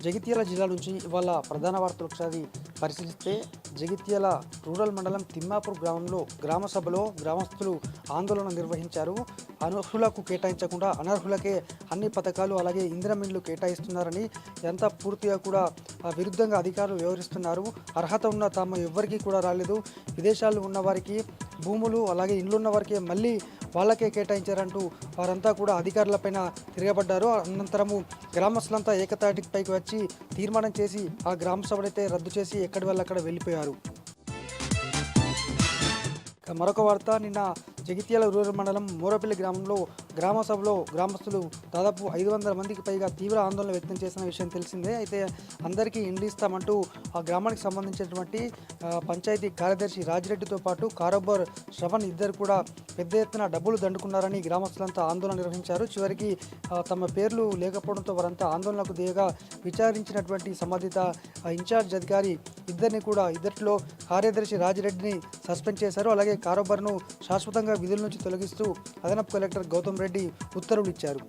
జగిత్యాల జిల్లా నుంచి ఇవాళ ప్రధాన వార్తలు ఒకసారి పరిశీలిస్తే జగిత్యాల రూరల్ మండలం తిమ్మాపూర్ గ్రామంలో గ్రామ సభలో గ్రామస్తులు ఆందోళన నిర్వహించారు. అనర్హులకు కేటాయించకుండా అనర్హులకే అన్ని పథకాలు అలాగే ఇందిరమిండ్లు కేటాయిస్తున్నారని ఎంత పూర్తిగా కూడా విరుద్ధంగా అధికారులు వ్యవహరిస్తున్నారు. అర్హత ఉన్న తాము ఎవ్వరికీ కూడా రాలేదు, విదేశాల్లో ఉన్న వారికి భూములు అలాగే ఇండ్లున్న వారికి మళ్ళీ వాళ్ళకే కేటాయించారంటూ వారంతా కూడా అధికారులపైన తిరగబడ్డారు. అనంతరము గ్రామస్తులంతా ఏకతాటిపైకి వచ్చి తీర్మానం చేసి ఆ గ్రామ సభనైతే రద్దు చేసి ఎక్కడి వాళ్ళు అక్కడ వెళ్ళిపోయారు. మరొక వార్త, నిన్న జగిత్యాల రూరల్ మండలం మోరపల్లి గ్రామంలో గ్రామ సభలో గ్రామస్తులు దాదాపు 500 మందికి పైగా తీవ్ర ఆందోళన వ్యక్తం చేసిన విషయం తెలిసిందే. అయితే అందరికీ ఇండ్లు ఇస్తామంటూ ఆ గ్రామానికి సంబంధించినటువంటి పంచాయతీ కార్యదర్శి రాజిరెడ్డితో పాటు కారోబార్ శ్రవణ్ ఇద్దరు కూడా పెద్ద ఎత్తున డబ్బులు దండుకున్నారని గ్రామస్తులంతా ఆందోళన నిర్వహించారు. చివరికి తమ పేర్లు లేకపోవడంతో వారంతా ఆందోళనకు దిగగా విచారించినటువంటి సంబంధిత ఇన్ఛార్జ్ అధికారి ఇద్దరిలో కార్యదర్శి రాజిరెడ్డిని సస్పెండ్ చేశారు. అలాగే కారోబార్ను శాశ్వతంగా విధుల నుంచి తొలగిస్తూ అదనపు కలెక్టర్ గౌతమ్ రెడ్డి ఉత్తర్వులు ఇచ్చారు.